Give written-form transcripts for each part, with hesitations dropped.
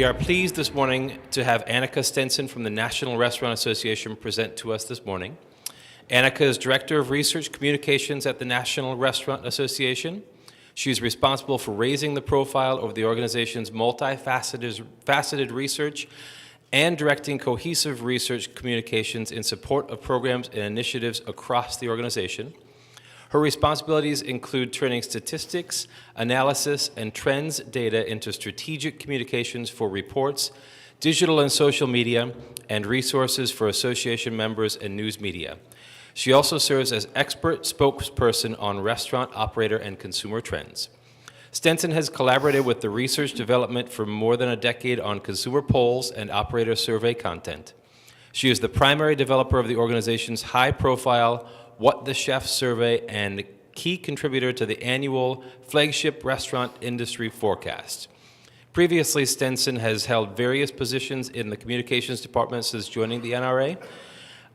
We are pleased this morning to have Annika Stensson from the National Restaurant Association present to us this morning. Annika is Director of Research Communications at the National Restaurant Association. She is responsible for raising the profile of the organization's multifaceted research and directing cohesive research communications in support of programs and initiatives across the organization. Her responsibilities include turning statistics, analysis, and trends data into strategic communications for reports, digital and social media, and resources for association members and news media. She also serves as expert spokesperson on restaurant, operator, and consumer trends. Stensson has collaborated with the research development for more than a decade on consumer polls and operator survey content. She is the primary developer of the organization's high-profile What the Chef survey and key contributor to the annual flagship restaurant industry forecast. Previously, Stensson has held various positions in the communications department since joining the NRA.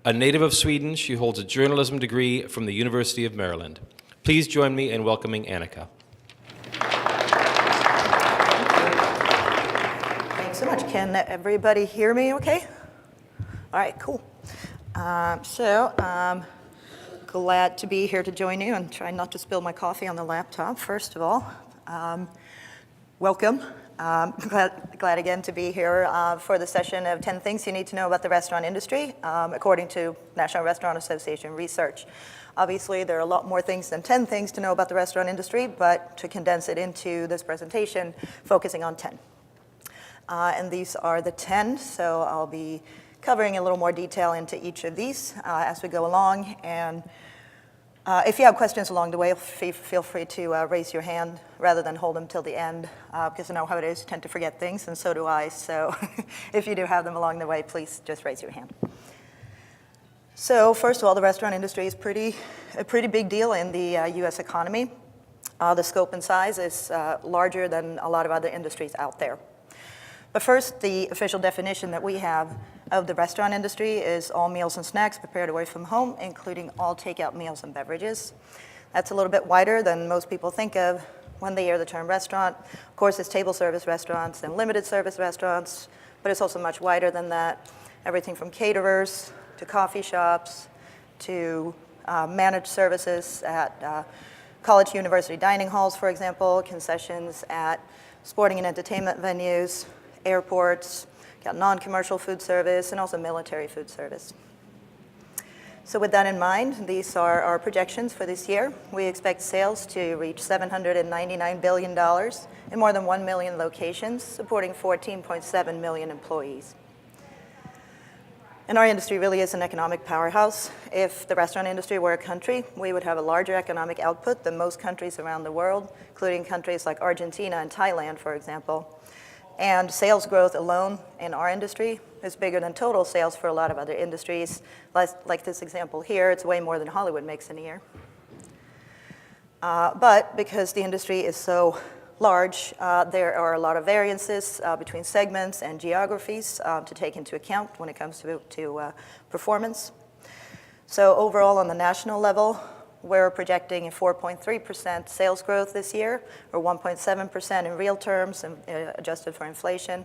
A native of Sweden, she holds a journalism degree from the University of Maryland. Please join me in welcoming Annika. Thanks so much. Can everybody hear me okay? All right, cool. Glad to be here to join you and try not to spill my coffee on the laptop, first of all. Welcome. Glad again to be here for the session of 10 things you need to know about the restaurant industry, according to National Restaurant Association research. Obviously, there are a lot more things than 10 things to know about the restaurant industry, but to condense it into this presentation, focusing on 10. And these are the 10, so I'll be covering a little more detail into each of these as we go along. And if you have questions along the way, feel free to raise your hand rather than hold them till the end, because I know how it is, you tend to forget things, and so do I. So if you do have them along the way, please just raise your hand. So first of all, the restaurant industry is a pretty big deal in the US economy. The scope and size is larger than a lot of other industries out there. But first, the official definition that we have of the restaurant industry is all meals and snacks prepared away from home, including all takeout meals and beverages. That's a little bit wider than most people think of when they hear the term restaurant. Of course, it's table service restaurants and limited service restaurants, but it's also much wider than that. Everything from caterers to coffee shops to managed services at college university dining halls, for example, concessions at sporting and entertainment venues, airports, got non-commercial food service, and also military food service. So with that in mind, these are our projections for this year. We expect sales to reach $799 billion in more than 1 million locations, supporting 14.7 million employees. And our industry really is an economic powerhouse. If the restaurant industry were a country, we would have a larger economic output than most countries around the world, including countries like Argentina and Thailand, for example. And sales growth alone in our industry is bigger than total sales for a lot of other industries. Like this example here, it's way more than Hollywood makes in a year. But because the industry is so large, there are a lot of variances between segments and geographies to take into account when it comes to performance. So overall, on the national level, we're projecting a 4.3% sales growth this year, or 1.7% in real terms, and adjusted for inflation.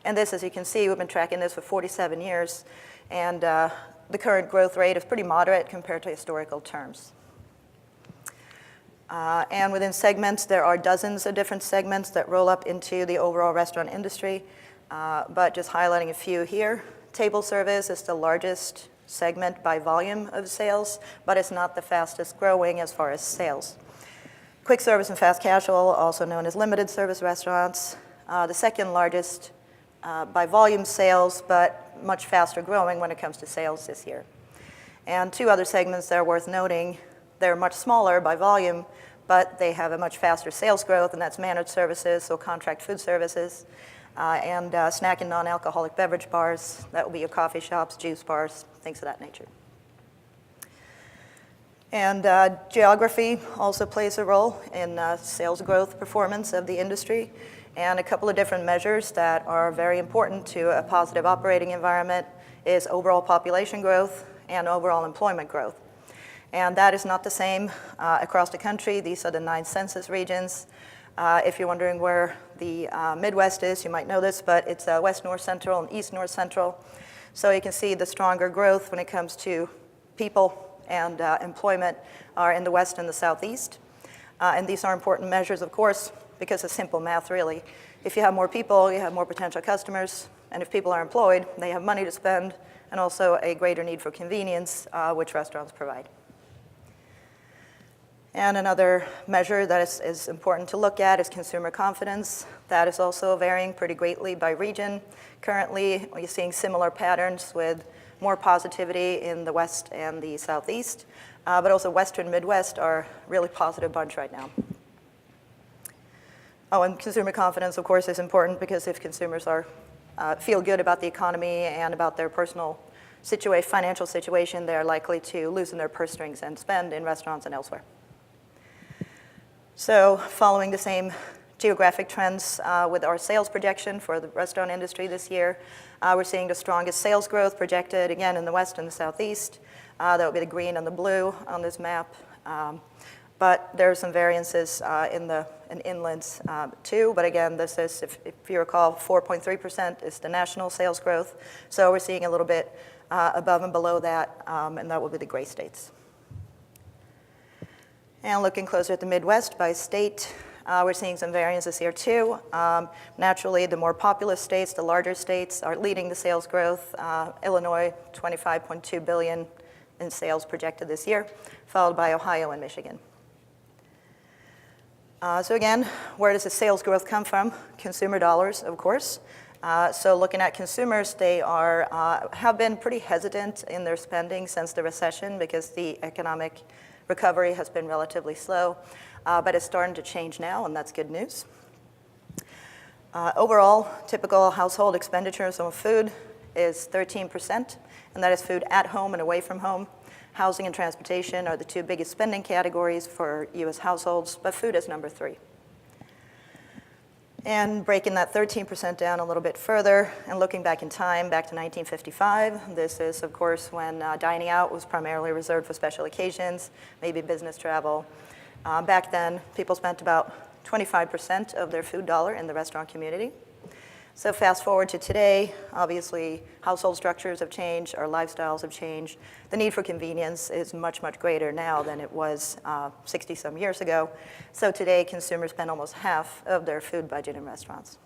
And this, as you can see, we've been tracking this for 47 years, and the current growth rate is pretty moderate compared to historical terms. And within segments, there are dozens of different segments that roll up into the overall restaurant industry, but just highlighting a few here. Table service is the largest segment by volume of sales, but it's not the fastest growing as far as sales. Quick service and fast casual, also known as limited service restaurants, the second largest by volume sales, but much faster growing when it comes to sales this year. And two other segments that are worth noting, they're much smaller by volume, but they have a much faster sales growth, and that's managed services, so contract food services, and snack and non-alcoholic beverage bars. That will be your coffee shops, juice bars, things of that nature. And geography also plays a role in sales growth performance of the industry, and a couple of different measures that are very important to a positive operating environment is overall population growth and overall employment growth. And that is not the same across the country. These are the 9 census regions. If you're wondering where the Midwest is, you might know this, but it's West North Central and East North Central. So you can see the stronger growth when it comes to people and employment are in the West and the Southeast. And these are important measures, of course, because it's simple math, really. If you have more people, you have more potential customers. And if people are employed, they have money to spend and also a greater need for convenience, which restaurants provide. And another measure that is important to look at is consumer confidence. That is also varying pretty greatly by region. Currently, we're seeing similar patterns with more positivity in the West and the Southeast, but also West and Midwest are a really positive bunch right now. Oh, and consumer confidence, of course, is important because if consumers feel good about the economy and about their personal financial situation, they're likely to loosen their purse strings and spend in restaurants and elsewhere. So following the same geographic trends with our sales projection for the restaurant industry this year, we're seeing the strongest sales growth projected, again, in the West and the Southeast. That would be the green and the blue on this map. But there are some variances in inlands too. But again, this is, if you recall, 4.3% is the national sales growth. So we're seeing a little bit above and below that, and that will be the gray states. And looking closer at the Midwest by state, we're seeing some variances here too. Naturally, the more populous states, the larger states, are leading the sales growth. Illinois, $25.2 billion in sales projected this year, followed by Ohio and Michigan. So again, where does the sales growth come from? Consumer dollars, of course. So looking at consumers, they have been pretty hesitant in their spending since the recession because the economic recovery has been relatively slow, but it's starting to change now, and that's good news. Overall, typical household expenditures on food is 13%, and that is food at home and away from home. Housing and transportation are the two biggest spending categories for U.S. households, but food is number 3. And breaking that 13% down a little bit further and looking back in time, back to 1955, this is, of course, when dining out was primarily reserved for special occasions, maybe business travel. Back then, people spent about 25% of their food dollar in the restaurant community. So fast forward to today, obviously, household structures have changed, our lifestyles have changed. The need for convenience is much, much greater now than it was 60-some years ago. So today, consumers spend almost half of their food budget in restaurants.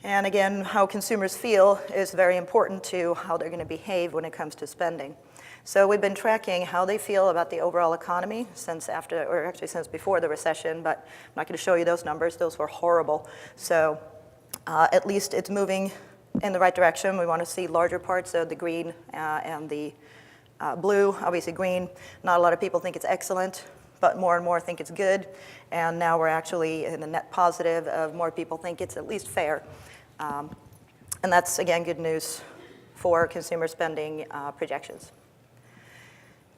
And again, how consumers feel is very important to how they're going to behave when it comes to spending. So we've been tracking how they feel about the overall economy since before the recession, but I'm not going to show you those numbers. Those were horrible. So at least it's moving in the right direction. We want to see larger parts of the green and the blue. Obviously green, not a lot of people think it's excellent, but more and more think it's good. And now we're actually in the net positive of more people think it's at least fair. And that's, again, good news for consumer spending projections.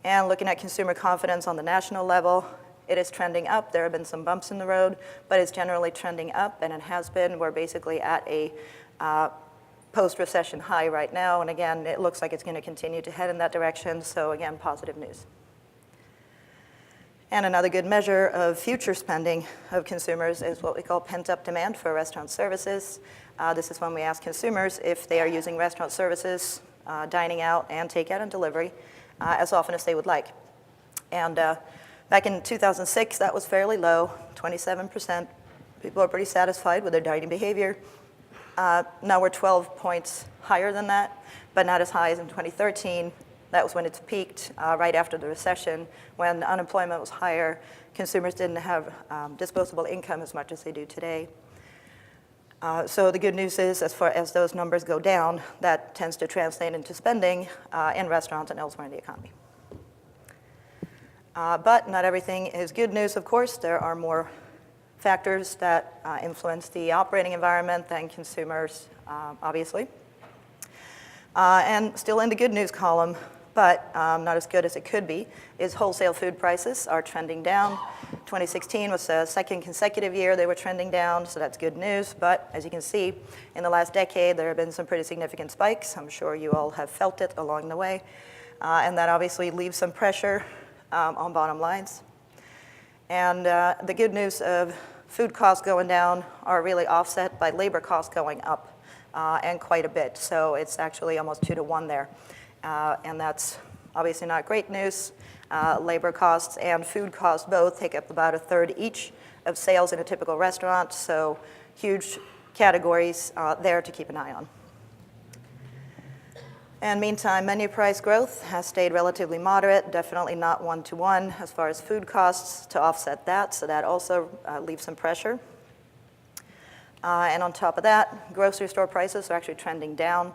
And looking at consumer confidence on the national level, it is trending up. There have been some bumps in the road, but it's generally trending up, and it has been. We're basically at a post-recession high right now, and again, it looks like it's going to continue to head in that direction, so again, positive news. And another good measure of future spending of consumers is what we call pent-up demand for restaurant services. This is when we ask consumers if they are using restaurant services, dining out, and takeout and delivery as often as they would like. And back in 2006, that was fairly low, 27%. People are pretty satisfied with their dining behavior. Now we're 12 points higher than that, but not as high as in 2013. That was when it's peaked right after the recession, when unemployment was higher. Consumers didn't have disposable income as much as they do today. So the good news is, as far as those numbers go down, that tends to translate into spending in restaurants and elsewhere in the economy. But not everything is good news, of course. There are more factors that influence the operating environment than consumers, obviously. And still in the good news column, but not as good as it could be, is wholesale food prices are trending down. 2016 was the second consecutive year they were trending down, so that's good news. But as you can see, in the last decade, there have been some pretty significant spikes. I'm sure you all have felt it along the way. And that obviously leaves some pressure on bottom lines. And the good news of food costs going down are really offset by labor costs going up, and quite a bit. So it's actually almost 2 to 1 there. And that's obviously not great news. Labor costs and food costs both take up about a third each of sales in a typical restaurant, so huge categories there to keep an eye on. And meantime, menu price growth has stayed relatively moderate, definitely not 1 to 1 as far as food costs to offset that, so that also leaves some pressure. And on top of that, grocery store prices are actually trending down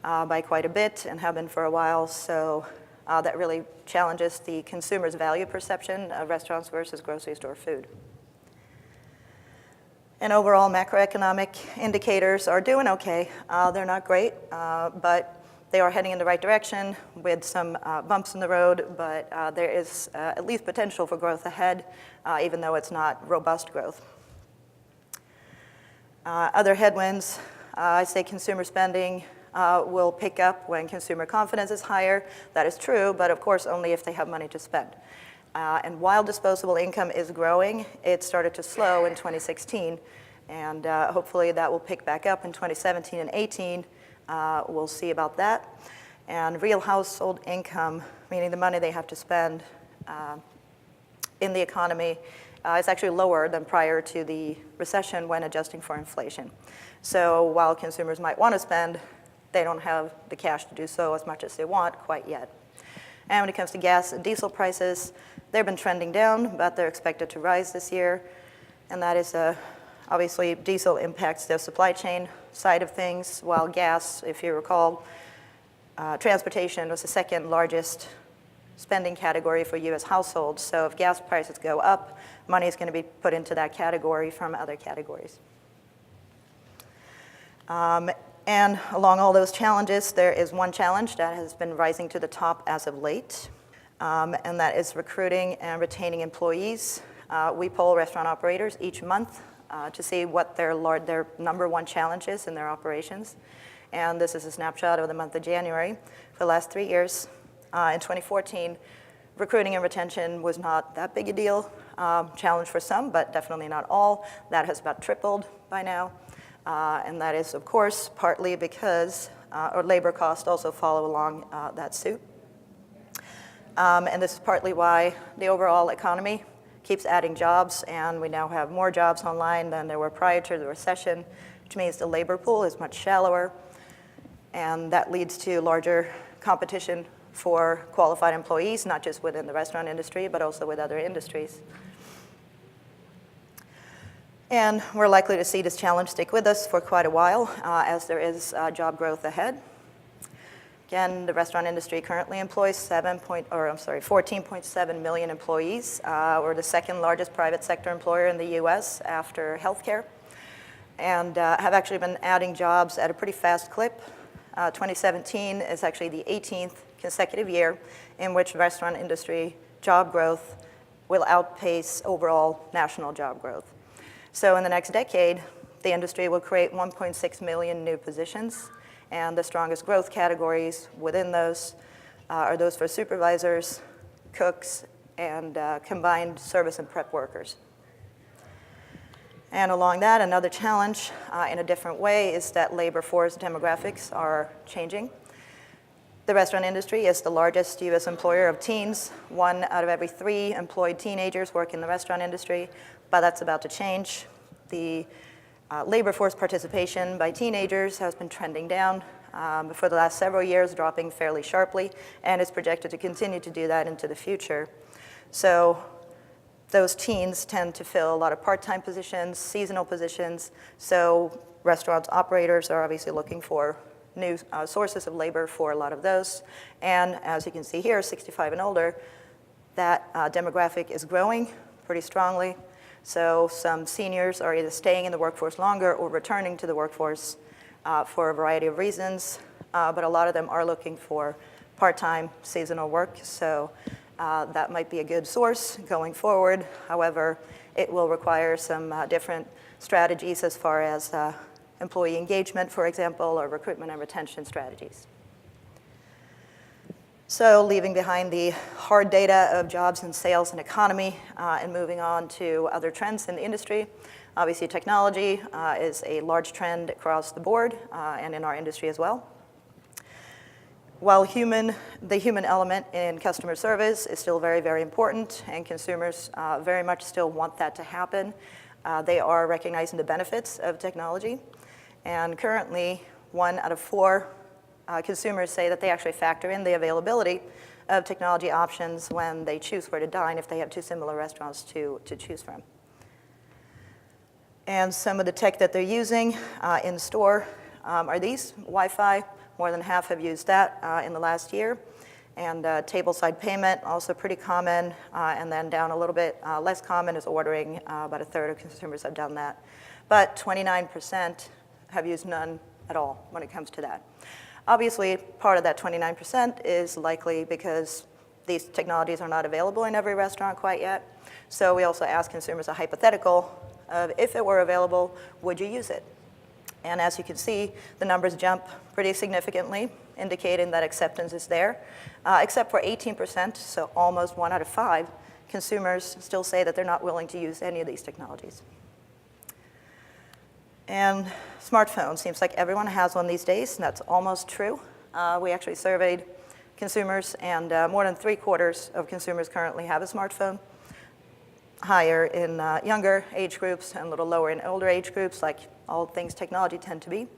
by quite a bit and have been for a while, so that really challenges the consumer's value perception of restaurants versus grocery store food. And overall, macroeconomic indicators are doing okay. They're not great, but they are heading in the right direction with some bumps in the road, but there is at least potential for growth ahead, even though it's not robust growth. Other headwinds, I say consumer spending will pick up when consumer confidence is higher. That is true, but of course only if they have money to spend. And while disposable income is growing, it started to slow in 2016, and hopefully that will pick back up in 2017 and 18. We'll see about that. And real household income, meaning the money they have to spend in the economy, is actually lower than prior to the recession when adjusting for inflation. So while consumers might want to spend, they don't have the cash to do so as much as they want quite yet. And when it comes to gas and diesel prices, they've been trending down, but they're expected to rise this year. And that is obviously diesel impacts the supply chain side of things, while gas, if you recall, transportation was the second largest spending category for U.S. households. So if gas prices go up, money is going to be put into that category from other categories. And along all those challenges, there is one challenge that has been rising to the top as of late, and that is recruiting and retaining employees. We poll restaurant operators each month to see what their number one challenge is in their operations. And this is a snapshot of the month of January for the last 3 years. In 2014, recruiting and retention was not that big a deal, challenge for some, but definitely not all. That has about tripled by now. And that is, of course, partly because our labor costs also follow along that suit. And this is partly why the overall economy keeps adding jobs, and we now have more jobs online than there were prior to the recession, which means the labor pool is much shallower, and that leads to larger competition for qualified employees, not just within the restaurant industry, but also with other industries. And we're likely to see this challenge stick with us for quite a while, as there is job growth ahead. Again, the restaurant industry currently employs 14.7 million employees. We're the second largest private sector employer in the U.S. after healthcare, and have actually been adding jobs at a pretty fast clip. 2017 is actually the 18th consecutive year in which restaurant industry job growth will outpace overall national job growth. So in the next decade, the industry will create 1.6 million new positions, and the strongest growth categories within those are those for supervisors, cooks, and combined service and prep workers. And along that, another challenge in a different way is that labor force demographics are changing. The restaurant industry is the largest U.S. employer of teens. 1 out of every 3 employed teenagers work in the restaurant industry, but that's about to change. The labor force participation by teenagers has been trending down for the last several years, dropping fairly sharply, and is projected to continue to do that into the future. So those teens tend to fill a lot of part-time positions, seasonal positions, so restaurant operators are obviously looking for new sources of labor for a lot of those. And as you can see here, 65 and older, that demographic is growing pretty strongly. So some seniors are either staying in the workforce longer or returning to the workforce for a variety of reasons, but a lot of them are looking for part-time seasonal work, so that might be a good source going forward. However, it will require some different strategies as far as employee engagement, for example, or recruitment and retention strategies. So leaving behind the hard data of jobs and sales and economy and moving on to other trends in the industry. Obviously, technology is a large trend across the board and in our industry as well. While the human element in customer service is still very, very important, and consumers very much still want that to happen, they are recognizing the benefits of technology. And currently, 1 out of 4 consumers say that they actually factor in the availability of technology options when they choose where to dine if they have 2 similar restaurants to choose from. And some of the tech that they're using in store are these. Wi-Fi, more than half have used that in the last year. And tableside payment, also pretty common. And then down a little bit less common is ordering. About a third of consumers have done that. But 29% have used none at all when it comes to that. Obviously, part of that 29% is likely because these technologies are not available in every restaurant quite yet. So we also ask consumers a hypothetical of if it were available, would you use it? And as you can see, the numbers jump pretty significantly, indicating that acceptance is there, except for 18%, so almost 1 out of 5 consumers still say that they're not willing to use any of these technologies. And smartphones, seems like everyone has one these days, and that's almost true. We actually surveyed consumers, and more than 3/4 of consumers currently have a smartphone. Higher in younger age groups and a little lower in older age groups, like all things technology tend to be.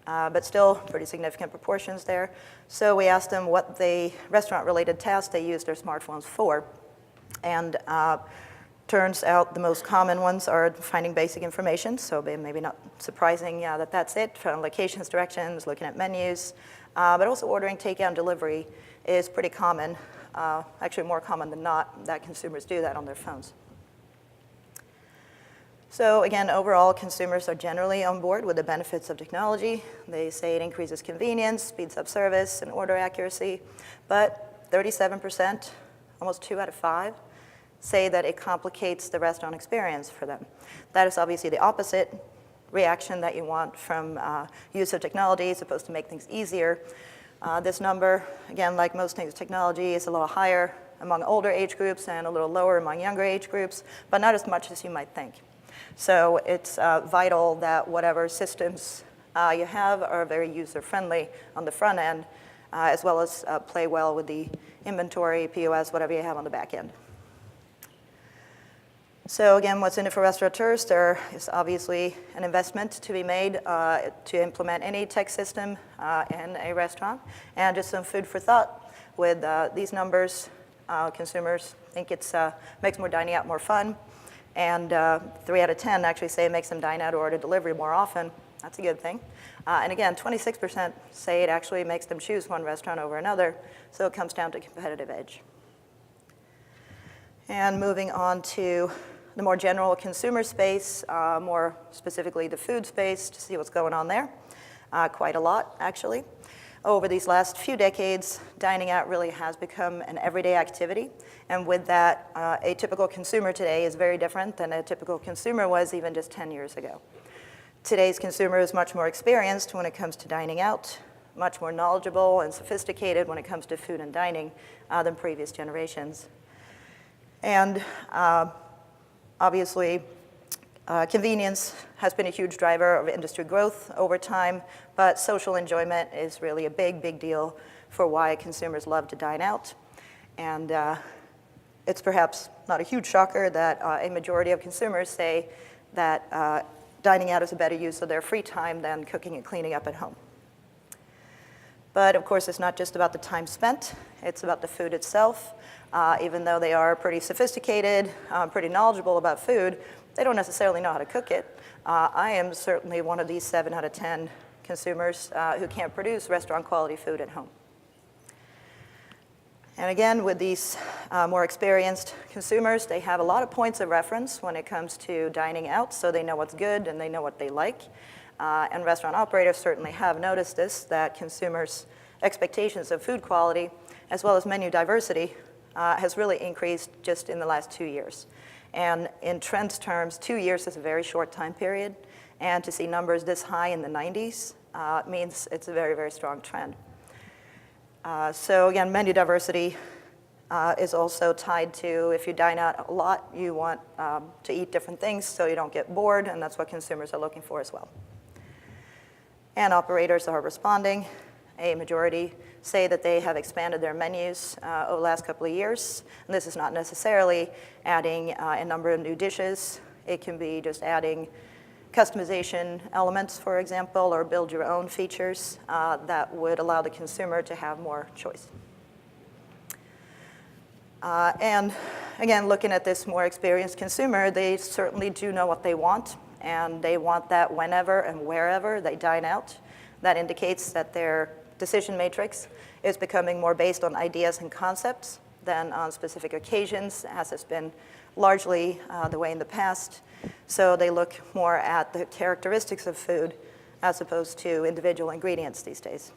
But still pretty significant proportions there. So we asked them what the restaurant-related tasks they use their smartphones for. And turns out the most common ones are finding basic information, so maybe not surprising that that's it. From locations, directions, looking at menus, but also ordering takeout and delivery is pretty common, actually more common than not that consumers do that on their phones. So again, overall, consumers are generally on board with the benefits of technology. They say it increases convenience, speeds up service, and order accuracy, but 37%, almost 2 out of 5, say that it complicates the restaurant experience for them. That is obviously the opposite reaction that you want from use of technology. It's supposed to make things easier. This number, again, like most things technology, is a little higher among older age groups and a little lower among younger age groups, but not as much as you might think. So it's vital that whatever systems you have are very user-friendly on the front end, as well as play well with the inventory, POS, whatever you have on the back end. So again, what's in it for restaurateurs? There is obviously an investment to be made to implement any tech system in a restaurant. And just some food for thought with these numbers, consumers think it makes more dining out more fun. And 3 out of 10 actually say it makes them dine out or order delivery more often. That's a good thing. And again, 26% say it actually makes them choose one restaurant over another. So it comes down to competitive edge. And moving on to the more general consumer space, more specifically the food space, to see what's going on there. Quite a lot, actually. Over these last few decades, dining out really has become an everyday activity. And with that, a typical consumer today is very different than a typical consumer was even just 10 years ago. Today's consumer is much more experienced when it comes to dining out, much more knowledgeable and sophisticated when it comes to food and dining than previous generations. And obviously, convenience has been a huge driver of industry growth over time, but social enjoyment is really a big, big deal for why consumers love to dine out. And it's perhaps not a huge shocker that a majority of consumers say that dining out is a better use of their free time than cooking and cleaning up at home. But of course, it's not just about the time spent, it's about the food itself. Even though they are pretty sophisticated, pretty knowledgeable about food, they don't necessarily know how to cook it. I am certainly one of these 7 out of 10 consumers who can't produce restaurant quality food at home. And again, with these more experienced consumers, they have a lot of points of reference when it comes to dining out, so they know what's good and they know what they like. And restaurant operators certainly have noticed this, that consumers' expectations of food quality, as well as menu diversity, has really increased just in the last 2 years. And in trends terms, 2 years is a very short time period, and to see numbers this high in the 90s means it's a very, very strong trend. So again, menu diversity is also tied to, if you dine out a lot, you want to eat different things so you don't get bored, and that's what consumers are looking for as well. And operators are responding. A majority say that they have expanded their menus over the last couple of years. And this is not necessarily adding a number of new dishes. It can be just adding customization elements, for example, or build your own features that would allow the consumer to have more choice. And again, looking at this more experienced consumer, they certainly do know what they want, and they want that whenever and wherever they dine out. That indicates that their decision matrix is becoming more based on ideas and concepts than on specific occasions, as has been largely the way in the past. So they look more at the characteristics of food as opposed to individual ingredients these days.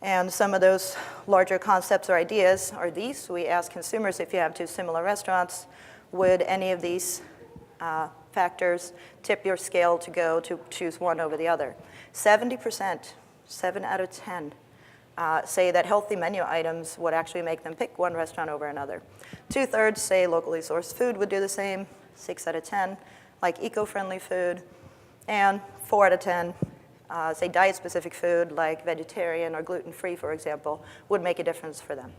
And some of those larger concepts or ideas are these. We ask consumers, if you have two similar restaurants, would any of these factors tip your scale to go to choose one over the other? 70%, 7 out of 10, say that healthy menu items would actually make them pick one restaurant over another. 2/3 say locally sourced food would do the same, 6 out of 10 like eco-friendly food, and 4 out of 10 say diet-specific food like vegetarian or gluten-free, for example, would make a difference for them.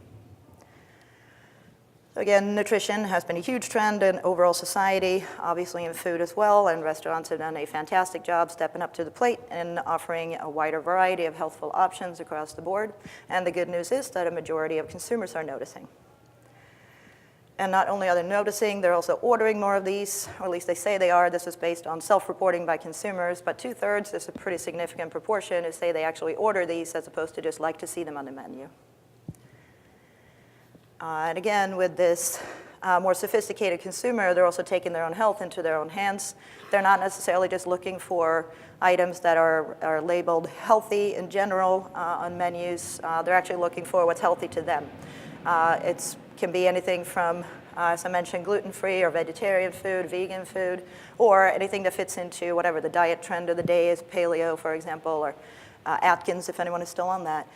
Again, nutrition has been a huge trend in overall society, obviously in food as well, and restaurants have done a fantastic job stepping up to the plate and offering a wider variety of healthful options across the board. And the good news is that a majority of consumers are noticing. And not only are they noticing, they're also ordering more of these, or at least they say they are. This is based on self-reporting by consumers, but 2/3, this is a pretty significant proportion, is say they actually order these as opposed to just like to see them on the menu. And again, with this more sophisticated consumer, they're also taking their own health into their own hands. They're not necessarily just looking for items that are labeled healthy in general on menus. They're actually looking for what's healthy to them. It can be anything from, as I mentioned, gluten-free or vegetarian food, vegan food, or anything that fits into whatever the diet trend of the day is, paleo, for example, or Atkins, if anyone is still on that,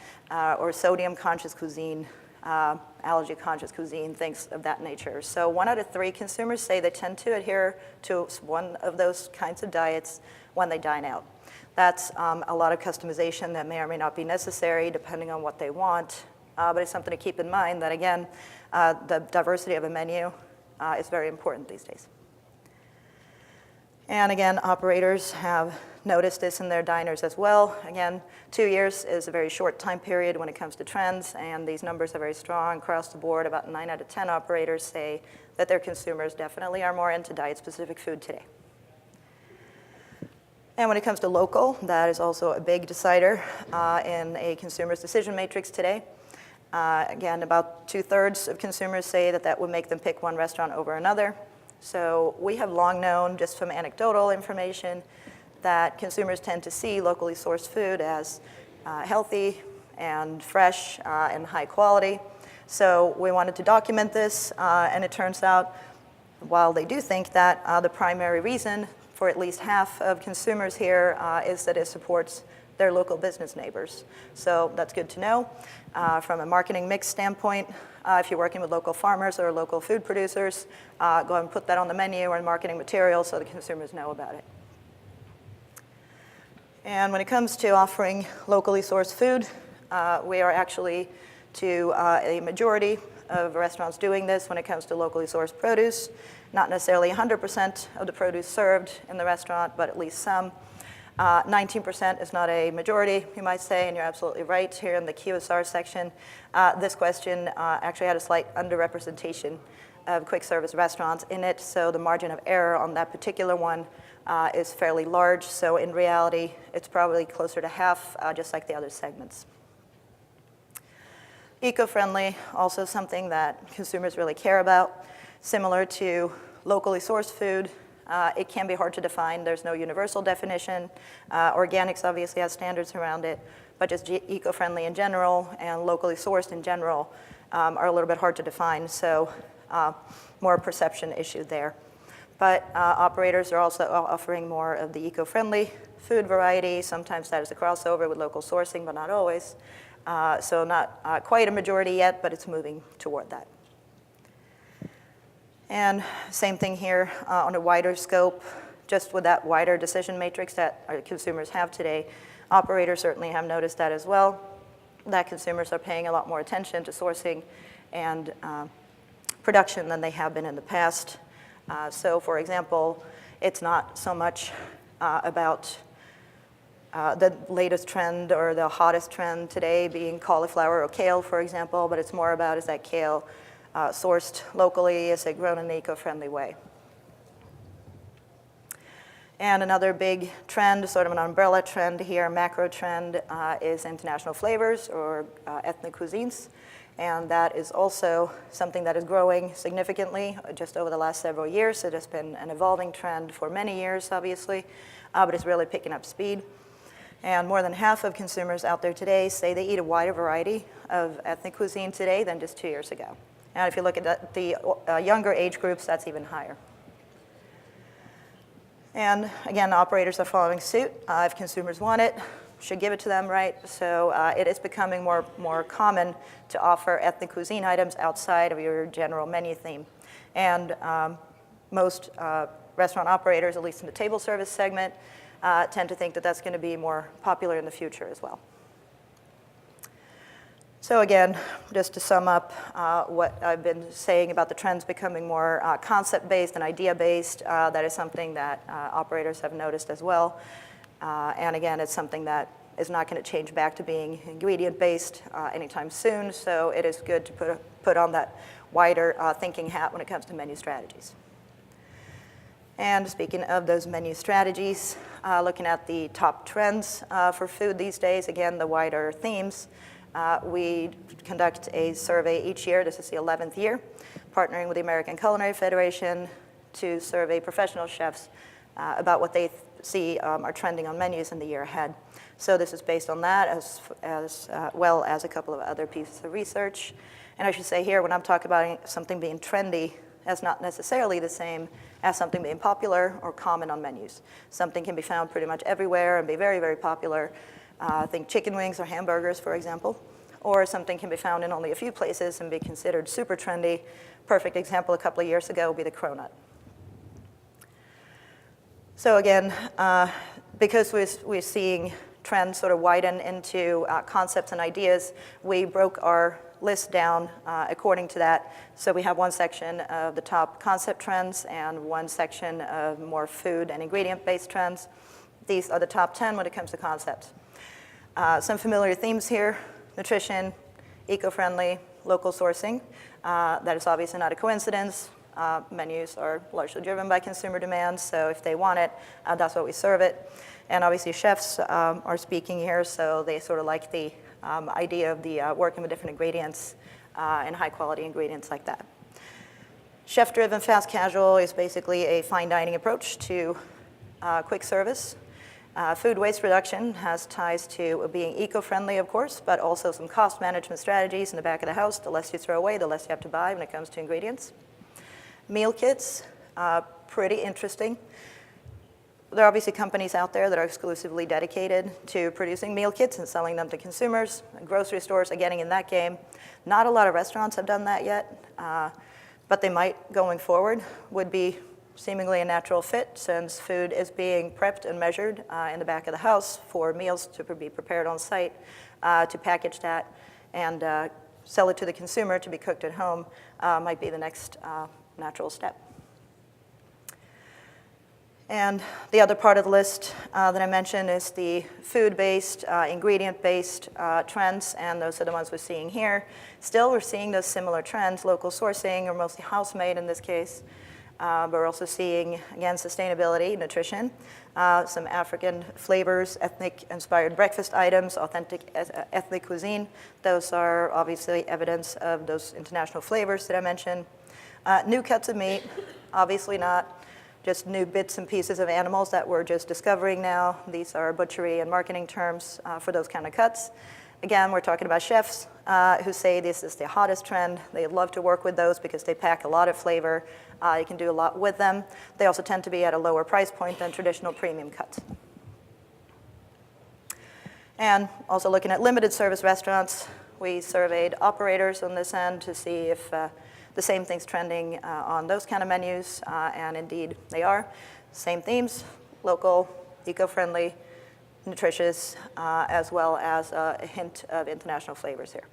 or sodium-conscious cuisine, allergy-conscious cuisine, things of that nature. So 1 out of 3 consumers say they tend to adhere to one of those kinds of diets when they dine out. That's a lot of customization that may or may not be necessary depending on what they want, but it's something to keep in mind that, again, the diversity of a menu is very important these days. And again, operators have noticed this in their diners as well. Again, 2 years is a very short time period when it comes to trends, and these numbers are very strong across the board. About 9 out of 10 operators say that their consumers definitely are more into diet-specific food today. And when it comes to local, that is also a big decider in a consumer's decision matrix today. Again, about 2/3 of consumers say that that would make them pick one restaurant over another. So we have long known, just from anecdotal information, that consumers tend to see locally sourced food as healthy and fresh and high quality. So we wanted to document this, and it turns out, while they do think that, the primary reason for at least half of consumers here is that it supports their local business neighbors. So that's good to know. From a marketing mix standpoint, if you're working with local farmers or local food producers, go ahead and put that on the menu or in marketing materials so the consumers know about it. And when it comes to offering locally sourced food, we are actually to a majority of restaurants doing this when it comes to locally sourced produce. Not necessarily 100% of the produce served in the restaurant, but at least some. 19% is not a majority, you might say, and you're absolutely right. Here in the QSR section, this question actually had a slight underrepresentation of quick service restaurants in it, so the margin of error on that particular one is fairly large. So in reality, it's probably closer to half, just like the other segments. Eco-friendly, also something that consumers really care about. Similar to locally sourced food, it can be hard to define. There's no universal definition. Organics obviously has standards around it, but just eco-friendly in general and locally sourced in general are a little bit hard to define, so more perception issue there. But operators are also offering more of the eco-friendly food variety. Sometimes that is a crossover with local sourcing, but not always. So not quite a majority yet, but it's moving toward that. And same thing here on a wider scope, just with that wider decision matrix that our consumers have today. Operators certainly have noticed that as well, that consumers are paying a lot more attention to sourcing and production than they have been in the past. So for example, it's not so much about the latest trend or the hottest trend today being cauliflower or kale, for example, but it's more about, is that kale sourced locally, is it grown in an eco-friendly way? And another big trend, sort of an umbrella trend here, macro trend, is international flavors or ethnic cuisines. And that is also something that is growing significantly just over the last several years. It has been an evolving trend for many years, obviously, but it's really picking up speed. And more than half of consumers out there today say they eat a wider variety of ethnic cuisine today than just 2 years ago. And if you look at the younger age groups, that's even higher. And again, operators are following suit. If consumers want it, should give it to them, right? So it is becoming more common to offer ethnic cuisine items outside of your general menu theme. And most restaurant operators, at least in the table service segment, tend to think that that's going to be more popular in the future as well. So again, just to sum up what I've been saying about the trends becoming more concept-based and idea-based, that is something that operators have noticed as well. And again, it's something that is not going to change back to being ingredient-based anytime soon, so it is good to put on that wider thinking hat when it comes to menu strategies. And speaking of those menu strategies, looking at the top trends for food these days, again, the wider themes, we conduct a survey each year. This is the 11th year, partnering with the American Culinary Federation to survey professional chefs about what they see are trending on menus in the year ahead. So this is based on that as well as a couple of other pieces of research. And I should say here, when I'm talking about something being trendy, that's not necessarily the same as something being popular or common on menus. Something can be found pretty much everywhere and be very, very popular. Think chicken wings or hamburgers, for example. Or something can be found in only a few places and be considered super trendy. Perfect example a couple of years ago would be the cronut. So again, because we're seeing trends sort of widen into concepts and ideas, we broke our list down according to that. So we have one section of the top concept trends and one section of more food and ingredient-based trends. These are the top 10 when it comes to concepts. Some familiar themes here: nutrition, eco-friendly, local sourcing. That is obviously not a coincidence. Menus are largely driven by consumer demand, so if they want it, that's what we serve it. And obviously chefs are speaking here, so they sort of like the idea of the working with different ingredients and high quality ingredients like that. Chef-driven fast casual is basically a fine dining approach to quick service. Food waste reduction has ties to being eco-friendly, of course, but also some cost management strategies in the back of the house. The less you throw away, the less you have to buy when it comes to ingredients. Meal kits, pretty interesting. There are obviously companies out there that are exclusively dedicated to producing meal kits and selling them to consumers. Grocery stores are getting in that game. Not a lot of restaurants have done that yet, but they might going forward. Would be seemingly a natural fit since food is being prepped and measured in the back of the house for meals to be prepared on site, to package that and sell it to the consumer to be cooked at home might be the next natural step. And the other part of the list that I mentioned is the food-based, ingredient-based trends, and those are the ones we're seeing here. Still, we're seeing those similar trends, local sourcing, or mostly house-made in this case. But we're also seeing, again, sustainability, nutrition, some African flavors, ethnic-inspired breakfast items, authentic ethnic cuisine. Those are obviously evidence of those international flavors that I mentioned. New cuts of meat, obviously not just new bits and pieces of animals that we're just discovering now. These are butchery and marketing terms for those kind of cuts. Again, we're talking about chefs who say this is the hottest trend. They love to work with those because they pack a lot of flavor. You can do a lot with them. They also tend to be at a lower price point than traditional premium cuts. And also looking at limited service restaurants, we surveyed operators on this end to see if the same thing's trending on those kind of menus, and indeed they are. Same themes, local, eco-friendly, nutritious, as well as a hint of international flavors here.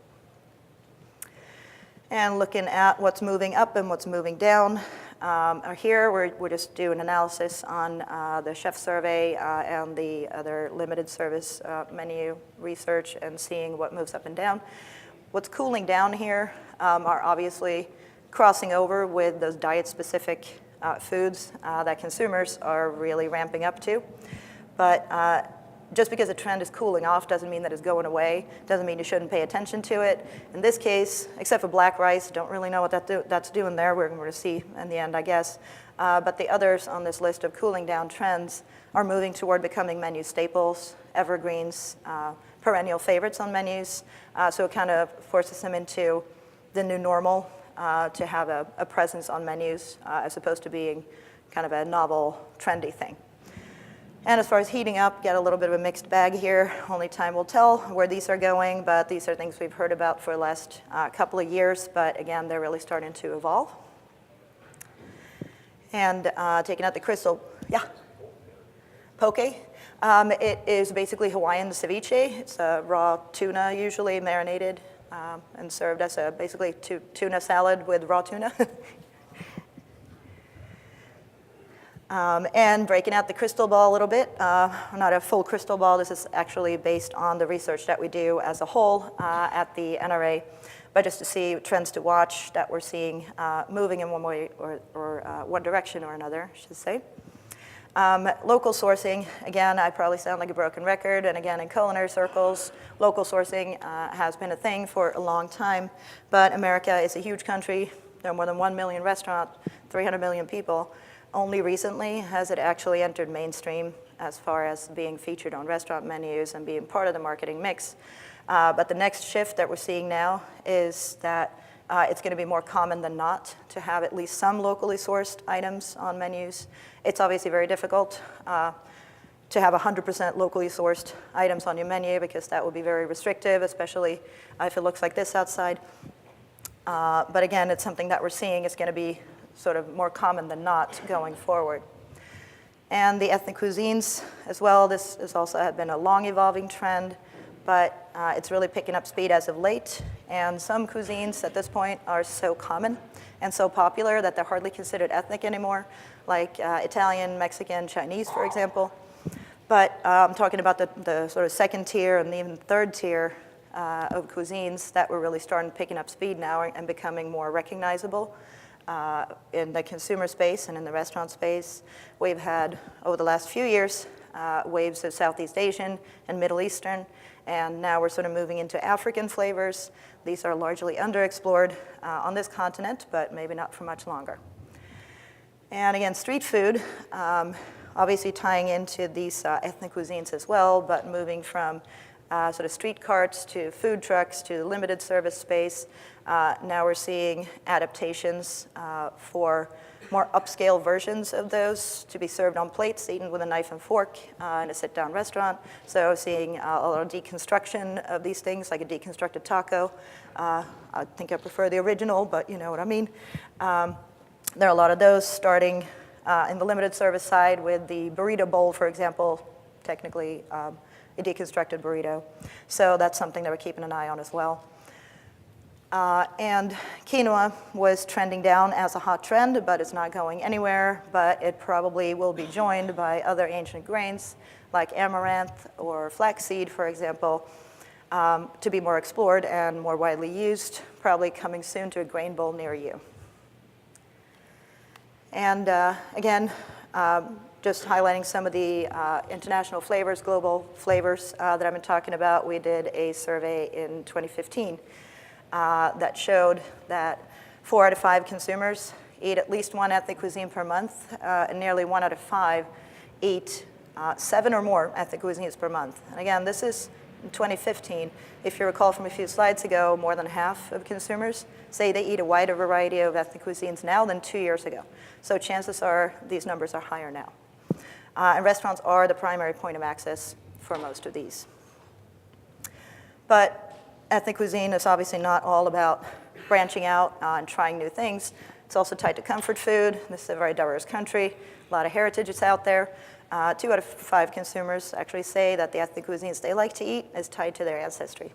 And looking at what's moving up and what's moving down, here we're just doing analysis on the chef survey and the other limited service menu research and seeing what moves up and down. What's cooling down here are obviously crossing over with those diet-specific foods that consumers are really ramping up to. But just because a trend is cooling off doesn't mean that it's going away, doesn't mean you shouldn't pay attention to it. In this case, except for black rice, don't really know what that's doing there. We're going to see in the end, I guess. But the others on this list of cooling down trends are moving toward becoming menu staples, evergreens, perennial favorites on menus. So it kind of forces them into the new normal to have a presence on menus as opposed to being kind of a novel, trendy thing. And as far as heating up, get a little bit of a mixed bag here. Only time will tell where these are going, but these are things we've heard about for the last couple of years, but again, they're really starting to evolve. And taking out the crystal, yeah? Poke. It is basically Hawaiian ceviche. It's a raw tuna, usually marinated, and served as a basically tuna salad with raw tuna. And breaking out the crystal ball a little bit, not a full crystal ball, this is actually based on the research that we do as a whole at the NRA, but just to see trends to watch that we're seeing moving in one way or one direction or another, I should say. Local sourcing, again, I probably sound like a broken record, and again, in culinary circles, local sourcing has been a thing for a long time, but America is a huge country. There are more than 1 million restaurants, 300 million people. Only recently has it actually entered mainstream as far as being featured on restaurant menus and being part of the marketing mix. But the next shift that we're seeing now is that it's going to be more common than not to have at least some locally sourced items on menus. It's obviously very difficult to have 100% locally sourced items on your menu because that would be very restrictive, especially if it looks like this outside. But again, it's something that we're seeing is going to be sort of more common than not going forward. And the ethnic cuisines as well, this has also had been a long evolving trend, but it's really picking up speed as of late. And some cuisines at this point are so common and so popular that they're hardly considered ethnic anymore, like Italian, Mexican, Chinese, for example. But I'm talking about the sort of second tier and even third tier of cuisines that we're really starting picking up speed now and becoming more recognizable. In the consumer space and in the restaurant space. We've had, over the last few years, waves of Southeast Asian and Middle Eastern, and now we're sort of moving into African flavors. These are largely underexplored on this continent, but maybe not for much longer. And again, street food, obviously tying into these ethnic cuisines as well, but moving from sort of street carts to food trucks to limited service space. Now we're seeing adaptations for more upscale versions of those to be served on plates, eaten with a knife and fork in a sit-down restaurant. So seeing a lot of deconstruction of these things, like a deconstructed taco. I think I prefer the original, but you know what I mean. There are a lot of those starting in the limited service side with the burrito bowl, for example, technically a deconstructed burrito. So that's something that we're keeping an eye on as well. And quinoa was trending down as a hot trend, but it's not going anywhere, but it probably will be joined by other ancient grains like amaranth or flaxseed, for example, to be more explored and more widely used, probably coming soon to a grain bowl near you. And again, just highlighting some of the international flavors, global flavors that I've been talking about. We did a survey in 2015 that showed that 4 out of 5 consumers eat at least one ethnic cuisine per month, and nearly 1 out of 5 eat 7 or more ethnic cuisines per month. And again, this is in 2015. If you recall from a few slides ago, more than half of consumers say they eat a wider variety of ethnic cuisines now than 2 years ago. So chances are these numbers are higher now. And restaurants are the primary point of access for most of these. But ethnic cuisine is obviously not all about branching out and trying new things. It's also tied to comfort food. This is a very diverse country. A lot of heritage is out there. 2 out of 5 consumers actually say that the ethnic cuisines they like to eat is tied to their ancestry.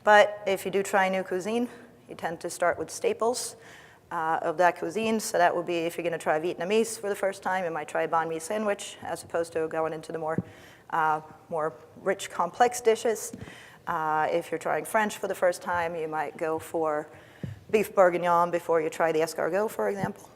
But if you do try new cuisine, you tend to start with staples of that cuisine. So that would be if you're going to try Vietnamese for the first time, you might try a banh mi sandwich as opposed to going into the more rich, complex dishes. If you're trying French for the first time, you might go for beef bourguignon before you try the escargot, for example.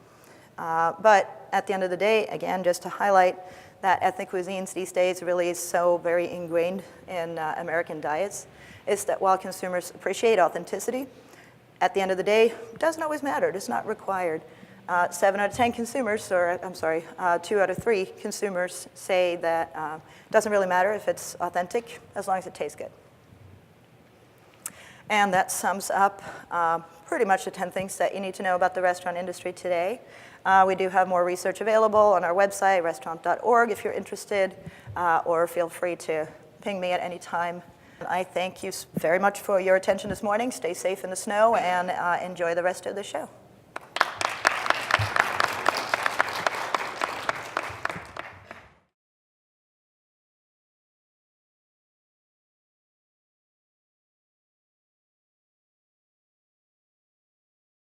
But at the end of the day, again, just to highlight that ethnic cuisines these days really is so very ingrained in American diets, is that while consumers appreciate authenticity, at the end of the day, it doesn't always matter. It's not required. 7 out of 10 consumers, or I'm sorry, 2 out of 3 consumers say that it doesn't really matter if it's authentic as long as it tastes good. And that sums up pretty much the 10 things that you need to know about the restaurant industry today. We do have more research available on our website, restaurant.org, if you're interested, or feel free to ping me at any time. I thank you very much for your attention this morning. Stay safe in the snow and enjoy the rest of the show.